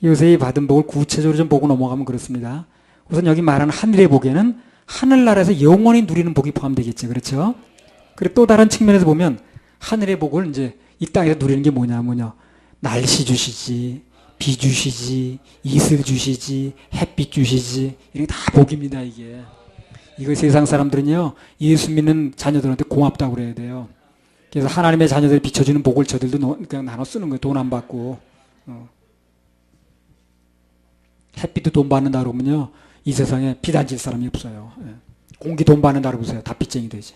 요셉이 받은 복을 구체적으로 좀 보고 넘어가면 그렇습니다. 우선 여기 말하는 하늘의 복에는 하늘나라에서 영원히 누리는 복이 포함되겠죠. 그렇죠? 그리고 또 다른 측면에서 보면 하늘의 복을 이제 이 땅에서 누리는 게 뭐냐. 날씨 주시지, 비 주시지, 이슬 주시지, 햇빛 주시지. 이게 다 복입니다, 이게. 이거 세상 사람들은요, 예수 믿는 자녀들한테 고맙다고 그래야 돼요. 그래서 하나님의 자녀들이 비춰주는 복을 저들도 그냥 나눠 쓰는 거예요. 돈 안 받고. 햇빛도 돈 받는다 그러면요, 이 세상에 빚 안 질 사람이 없어요. 공기 돈 받는다 그러보세요. 다 빚쟁이 되지.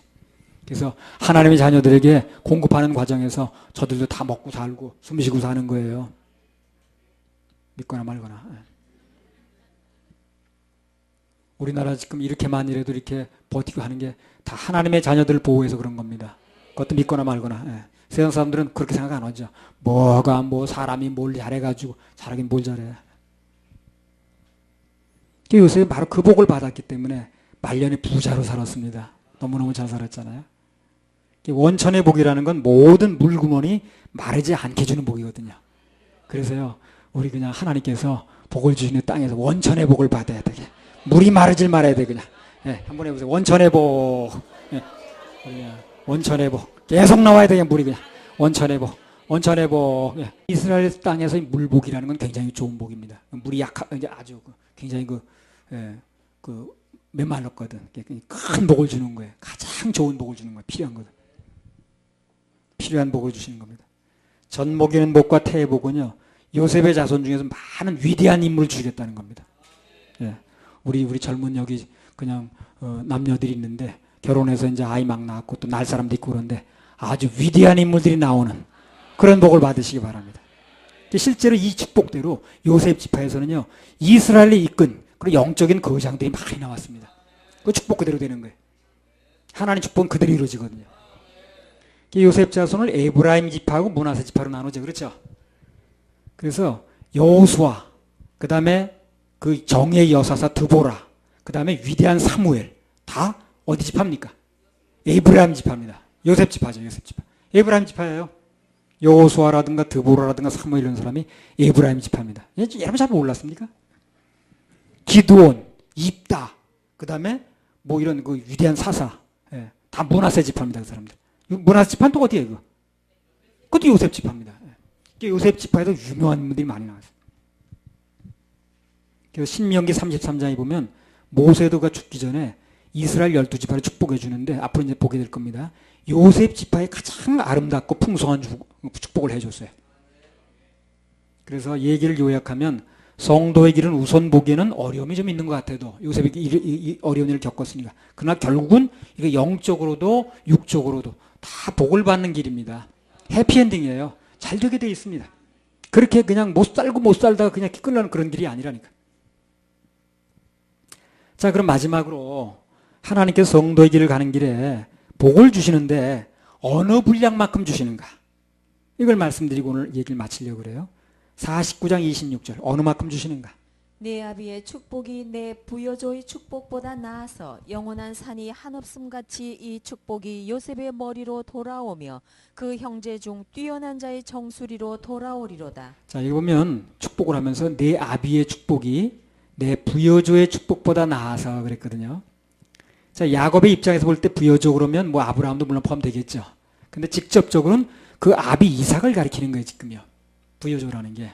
그래서 하나님의 자녀들에게 공급하는 과정에서 저들도 다 먹고 살고 숨쉬고 사는 거예요. 믿거나 말거나. 우리나라 지금 이렇게만이라도 이렇게 버티고 하는 게 다 하나님의 자녀들을 보호해서 그런 겁니다. 그것도 믿거나 말거나. 세상 사람들은 그렇게 생각 안 하죠. 사람이 뭘 잘해가지고 잘하긴 뭘 잘해. 요셉은 바로 그 복을 받았기 때문에 말년에 부자로 살았습니다. 너무너무 잘 살았잖아요. 원천의 복이라는 건 모든 물구멍이 마르지 않게 주는 복이거든요. 그래서요, 우리 그냥 하나님께서 복을 주시는 땅에서 원천의 복을 받아야 되게. 물이 마르질 말아야 돼, 그냥. 한번 해보세요. 원천의 복. 원천의 복. 계속 나와야 돼, 그냥 물이 그냥. 원천의 복. 원천의 복. 이스라엘 땅에서 물복이라는 건 굉장히 좋은 복입니다. 물이 이제 아주 굉장히 메말랐거든. 큰 복을 주는 거예요. 가장 좋은 복을 주는 거예요. 필요한 거든. 필요한 복을 주시는 겁니다. 젖먹이는 복과 태의 복은요, 요셉의 자손 중에서 많은 위대한 인물을 주겠다는 겁니다. 우리 젊은 여기 그냥 남녀들이 있는데 결혼해서 이제 아이 막 낳았고 또 날 사람도 있고 그런데 아주 위대한 인물들이 나오는 그런 복을 받으시기 바랍니다. 실제로 이 축복대로 요셉 지파에서는요, 이스라엘이 이끈 그리고 영적인 거장들이 많이 나왔습니다. 그 축복 그대로 되는 거예요. 하나님 축복은 그대로 이루어지거든요. 요셉 자손을 에브라임 지파하고 므낫세 지파로 나누죠. 그렇죠? 그래서 여호수아, 그 다음에 그 정의 여사사 드보라, 그 다음에 위대한 사무엘, 다 어디 지파입니까? 에브라임 지파입니다. 요셉 지파죠. 요셉 지파. 에브라임 지파예요. 여호수아라든가 드보라라든가 사무엘 이런 사람이 에브라임 지파입니다. 여러분 잘 몰랐습니까? 기드온, 입다, 그 다음에 뭐 이런 그 위대한 사사, 예, 다 므낫세 지파입니다. 그 사람들. 므낫세 지파는 또 어디예요? 그거? 그것도 요셉 지파입니다. 예. 요셉 지파에도 유명한 인물들이 많이 나왔어요. 그래서 신명기 33장에 보면 모세도가 죽기 전에 이스라엘 12지파를 축복해 주는데 앞으로 이제 보게 될 겁니다. 요셉 지파에 가장 아름답고 풍성한 축복을 해줬어요. 그래서 얘기를 요약하면 성도의 길은 우선 보기에는 어려움이 좀 있는 것 같아도 요셉이 어려운 일을 겪었으니까 그러나 결국은 이게 영적으로도 육적으로도 다 복을 받는 길입니다. 해피엔딩이에요. 잘 되게 돼 있습니다. 그렇게 그냥 못 살고 못 살다가 그냥 끝나는 그런 길이 아니라니까. 자, 그럼 마지막으로 하나님께서 성도의 길을 가는 길에 복을 주시는데 어느 분량만큼 주시는가? 이걸 말씀드리고 오늘 얘기를 마치려고 그래요. 49장 26절 어느 만큼 주시는가? 내 아비의 축복이 내 부여조의 축복보다 나아서 영원한 산이 한없음같이 이 축복이 요셉의 머리로 돌아오며 그 형제 중 뛰어난 자의 정수리로 돌아오리로다. 자, 여기 보면 축복을 하면서 내 아비의 축복이 내 부여조의 축복보다 나아서 그랬거든요. 자, 야곱의 입장에서 볼 때 부여조 그러면 뭐 아브라함도 물론 포함되겠죠. 근데 직접적으로는 그 아비 이삭을 가리키는 거예요, 지금요. 부여조라는 게.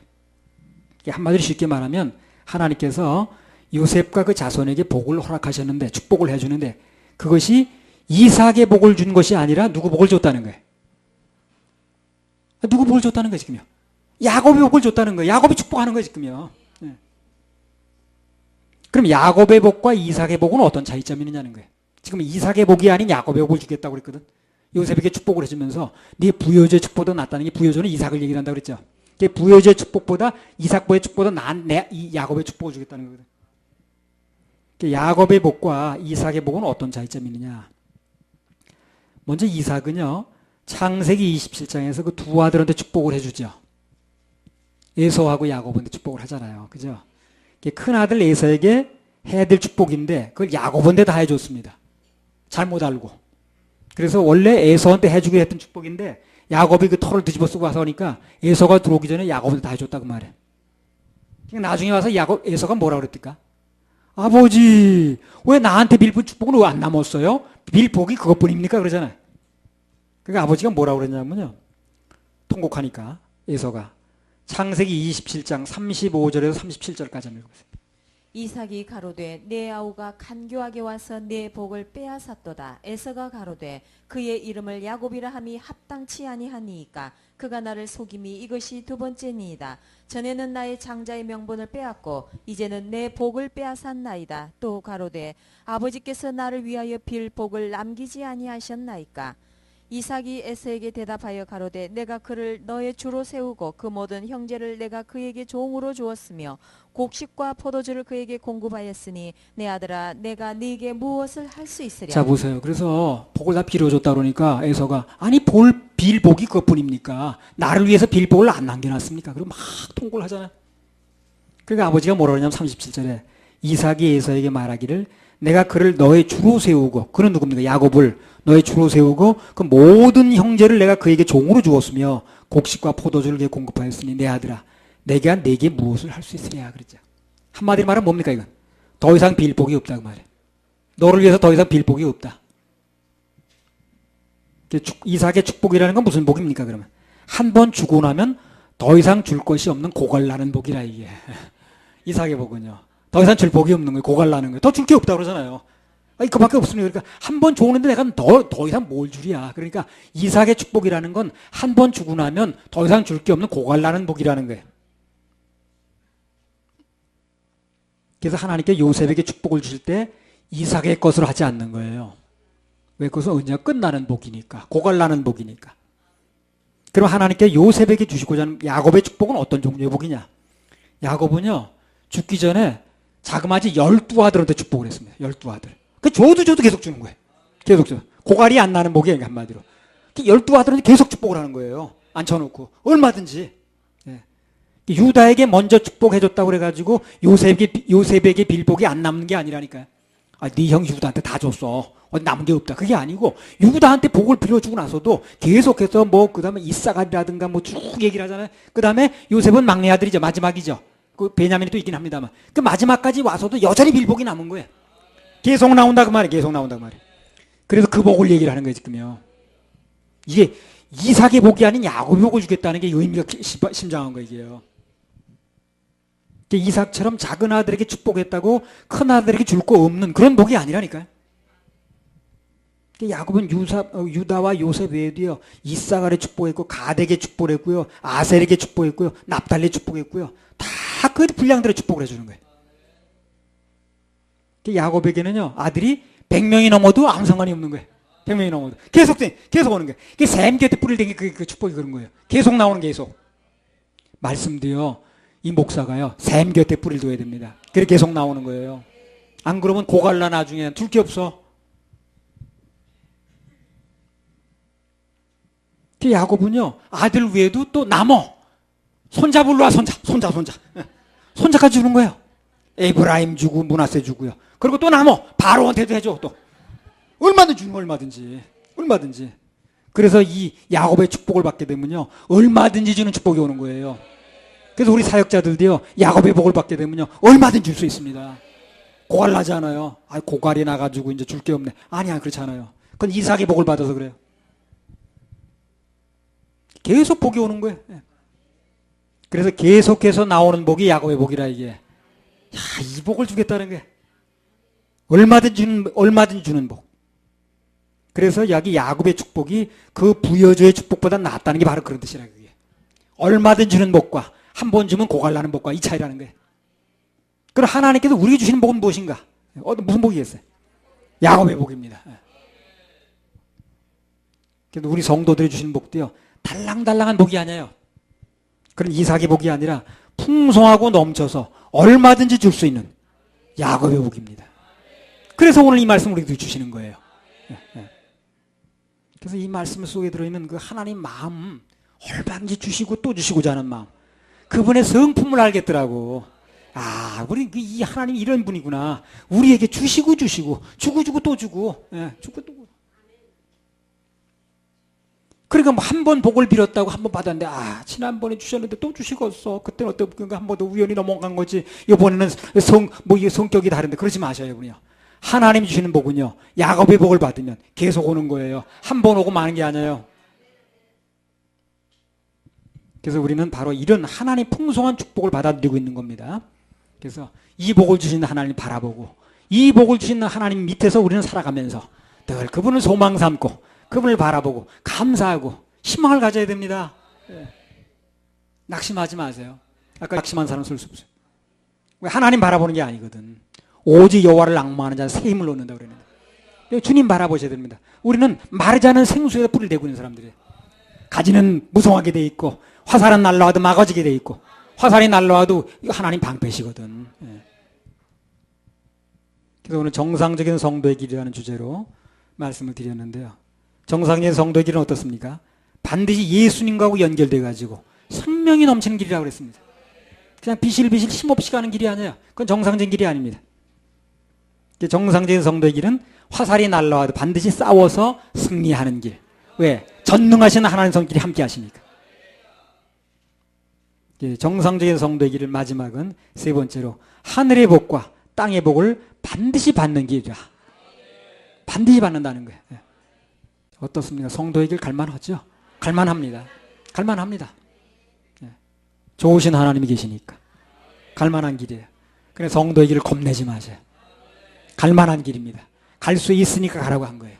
한마디로 쉽게 말하면 하나님께서 요셉과 그 자손에게 복을 허락하셨는데 축복을 해주는데 그것이 이삭의 복을 준 것이 아니라 누구 복을 줬다는 거예요. 누구 복을 줬다는 거예요, 지금요. 야곱의 복을 줬다는 거예요. 야곱이 축복하는 거예요, 지금요. 네. 그럼 야곱의 복과 이삭의 복은 어떤 차이점이 있느냐는 거예요. 지금 이삭의 복이 아닌 야곱의 복을 주겠다고 그랬거든. 요셉에게 축복을 해주면서 네 부여조의 축복보다 낫다는 게 부여조는 이삭을 얘기를 한다고 그랬죠. 부여조의 축복보다 이삭보의 축복보다 나은 이 야곱의 축복을 주겠다는 거거든. 야곱의 복과 이삭의 복은 어떤 차이점이 있느냐. 먼저 이삭은요. 창세기 27장에서 그 두 아들한테 축복을 해주죠. 에서하고 야곱한테 축복을 하잖아요. 그죠? 큰 아들 에서에게 해야 될 축복인데 그걸 야곱한테 다 해줬습니다. 잘못 알고. 그래서 원래 에서한테 해주기로 했던 축복인데 야곱이 그 털을 뒤집어 쓰고 와서 하니까 에서가 들어오기 전에 야곱한테 다 해줬다고 말해. 그러니까 나중에 와서 에서가 뭐라 그랬을까? 아버지, 왜 나한테 빌본 축복은 왜 안 남았어요? 빌복이 그것뿐입니까? 그러잖아요. 그러니까 아버지가 뭐라 그랬냐면요. 통곡하니까 에서가 창세기 27장 35절에서 37절까지 한번 읽어보세요. 이삭이 가로되 내 아우가 간교하게 와서 내 복을 빼앗았도다. 에서가 가로되 그의 이름을 야곱이라 함이 합당치 아니하니이까 그가 나를 속임이 이것이 두 번째니이다. 전에는 나의 장자의 명분을 빼앗고 이제는 내 복을 빼앗았나이다. 또 가로되 아버지께서 나를 위하여 빌 복을 남기지 아니하셨나이까. 이삭이 에서에게 대답하여 가로되 내가 그를 너의 주로 세우고 그 모든 형제를 내가 그에게 종으로 주었으며 곡식과 포도주를 그에게 공급하였으니 내 아들아 내가 네게 무엇을 할 수 있으랴. 자 보세요. 그래서 복을 다 빌어줬다 그러니까 에서가 아니 빌 복이 그것뿐입니까? 나를 위해서 빌 복을 안 남겨놨습니까? 그리고 막 통곡을 하잖아요. 그러니까 아버지가 뭐라 그러냐면 37절에 이삭이 에서에게 말하기를 내가 그를 너의 주로 세우고 그는 누굽니까? 야곱을 너의 주로 세우고 그 모든 형제를 내가 그에게 종으로 주었으며 곡식과 포도주를 그에게 공급하였으니 내 아들아 내가 내게 무엇을 할 수 있으랴 그랬죠. 한마디로 말하면 뭡니까 이건? 더 이상 빌 복이 없다고 말해. 너를 위해서 더 이상 빌 복이 없다. 이삭의 축복이라는 건 무슨 복입니까 그러면? 한 번 주고 나면 더 이상 줄 것이 없는 고갈나는 복이라 이게. 이삭의 복은요. 더 이상 줄 복이 없는 거예요. 고갈나는 거예요. 더 줄 게 없다고 그러잖아요. 그밖에 없습니다. 그러니까 한 번 줬는데 내가 더 이상 뭘 줄이야. 그러니까 이삭의 축복이라는 건 한 번 주고 나면 더 이상 줄 게 없는 고갈나는 복이라는 거예요. 그래서 하나님께 요셉에게 축복을 주실 때 이삭의 것으로 하지 않는 거예요. 왜? 그것은 언제나 끝나는 복이니까. 고갈나는 복이니까. 그럼 하나님께 요셉에게 주시고자 하는 야곱의 축복은 어떤 종류의 복이냐? 야곱은요. 죽기 전에 자그마치 12아들한테 축복을 했습니다. 12아들. 그 줘도 계속 주는 거예요. 계속 줘. 고갈이 안 나는 복이에요. 한마디로. 12아들한테 계속 축복을 하는 거예요. 앉혀놓고. 얼마든지. 예. 유다에게 먼저 축복해줬다고 그래가지고 요셉에게 빌복이 안 남는 게 아니라니까요. 네 형 유다한테 다 줬어. 어디 남은 게 없다. 그게 아니고 유다한테 복을 빌어주고 나서도 계속해서 뭐 그다음에 이사갈이라든가 뭐 쭉 얘기를 하잖아요. 그다음에 요셉은 막내 아들이죠. 마지막이죠. 그 베냐민이 또 있긴 합니다만 그 마지막까지 와서도 여전히 빌복이 남은 거예요. 계속 나온다 그 말이에요. 계속 나온다 그 말이에요. 그래서 그 복을 얘기를 하는 거예요 지금요. 이게 이삭의 복이 아닌 야곱의 복을 주겠다는 게 의미가 심장한 거예요 이게요. 이삭처럼 작은 아들에게 축복했다고 큰 아들에게 줄 거 없는 그런 복이 아니라니까요. 야곱은 유다와 요셉 외에도요 이사갈에 축복했고 가덱에 축복했고요 아셀에게 축복했고요 납달리에 축복했고요 다 그 분량대로 축복을 해주는 거예요. 야곱에게는요 아들이 100명이 넘어도 아무 상관이 없는 거예요. 100명이 넘어도 계속 오는 거예요. 샘 곁에 뿌리를 댄 게 그 축복이 그런 거예요. 계속 나오는 게 계속. 말씀도요 이 목사가요 샘 곁에 뿌리를 둬야 됩니다. 그래 계속 나오는 거예요. 안 그러면 고갈라 나중에 둘 게 없어. 야곱은요 아들 외에도 또 남어 손자불로 와 손자까지 주는 거예요. 에브라임 주고 므낫세 주고요. 그리고 또 남어 바로한테도 해줘. 또 얼마든지 주는 얼마든지. 그래서 이 야곱의 축복을 받게 되면요 얼마든지 주는 축복이 오는 거예요. 그래서 우리 사역자들도요 야곱의 복을 받게 되면요 얼마든지 줄 수 있습니다. 고갈 나지 않아요. 고갈이 나가지고 이제 줄 게 없네. 아니야 그렇지 않아요. 그건 이삭의 복을 받아서 그래요. 계속 복이 오는 거예요. 그래서 계속해서 나오는 복이 야곱의 복이라 이게. 이 복을 주겠다는 게 얼마든지 주는 복. 그래서 여기 야곱의 축복이 그 부여조의 축복보다 낫다는 게 바로 그런 뜻이라 그게. 얼마든지 주는 복과 한 번 주면 고갈나는 복과 이 차이라는 거예요. 그럼 하나님께서 우리에게 주시는 복은 무엇인가? 무슨 복이겠어요? 야곱의 복입니다. 그래서 우리 성도들이 주시는 복도요 달랑달랑한 복이 아니에요. 그런 이삭의 복이 아니라 풍성하고 넘쳐서 얼마든지 줄 수 있는 야곱의 복입니다. 그래서 오늘 이 말씀 우리에게 주시는 거예요. 그래서 이 말씀 속에 들어있는 그 하나님 마음 얼마든지 주시고 또 주시고자 하는 마음 그분의 성품을 알겠더라고. 우리 이 하나님 이런 분이구나. 우리에게 주고 또 주고 주고 또. 그러니까 뭐 한 번 복을 빌었다고 한 번 받았는데 지난번에 주셨는데 또 주시겠어. 그때는 어떤 한 번 더 우연히 넘어간 거지. 이번에는 성격이 다른데 그러지 마셔요, 그냥. 하나님 주시는 복은요. 야곱의 복을 받으면 계속 오는 거예요. 한 번 오고 마는 게 아니에요. 그래서 우리는 바로 이런 하나님 풍성한 축복을 받아들이고 있는 겁니다. 그래서 이 복을 주시는 하나님 바라보고 이 복을 주시는 하나님 밑에서 우리는 살아가면서 늘 그분을 소망 삼고 그분을 바라보고 감사하고 희망을 가져야 됩니다. 낙심하지 마세요. 아까 낙심한 사람 쓸 수 없어요. 왜 하나님 바라보는 게 아니거든. 오직 여호와를 앙망하는 자는 새 힘을 얻는다 그랬는데 주님 바라보셔야 됩니다. 우리는 마르지 않은 생수에다 뿌리를 대고 있는 사람들이에요. 가지는 무성하게 돼 있고 화살은 날라와도 막아지게 돼 있고 화살이 날라와도 하나님 방패시거든. 그래서 오늘 정상적인 성도의 길이라는 주제로 말씀을 드렸는데요. 정상적인 성도의 길은 어떻습니까? 반드시 예수님과하고 연결돼 가지고 생명이 넘치는 길이라고 그랬습니다. 그냥 비실비실 힘없이 가는 길이 아니에요. 그건 정상적인 길이 아닙니다. 정상적인 성도의 길은 화살이 날라와도 반드시 싸워서 승리하는 길. 왜? 전능하신 하나님 성길이 함께 하시니까. 정상적인 성도의 길을 마지막은 세 번째로 하늘의 복과 땅의 복을 반드시 받는 길이라. 반드시 받는다는 거예요. 어떻습니까? 성도의 길 갈만하죠? 갈만합니다. 갈만합니다. 좋으신 하나님이 계시니까. 갈만한 길이에요. 그래서 성도의 길을 겁내지 마세요. 갈만한 길입니다. 갈 수 있으니까 가라고 한 거예요.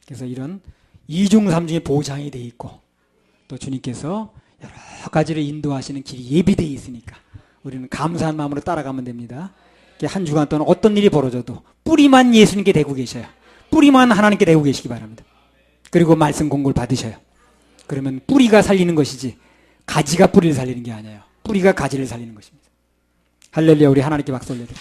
그래서 이런 이중삼중의 보장이 돼 있고 또 주님께서 여러 가지를 인도하시는 길이 예비되어 있으니까 우리는 감사한 마음으로 따라가면 됩니다. 한 주간 동안 어떤 일이 벌어져도 뿌리만 예수님께 대고 계셔요. 뿌리만 하나님께 대고 계시기 바랍니다. 그리고 말씀 공고를 받으셔요. 그러면 뿌리가 살리는 것이지 가지가 뿌리를 살리는 게 아니에요. 뿌리가 가지를 살리는 것입니다. 할렐루야. 우리 하나님께 박수 올려드립니다.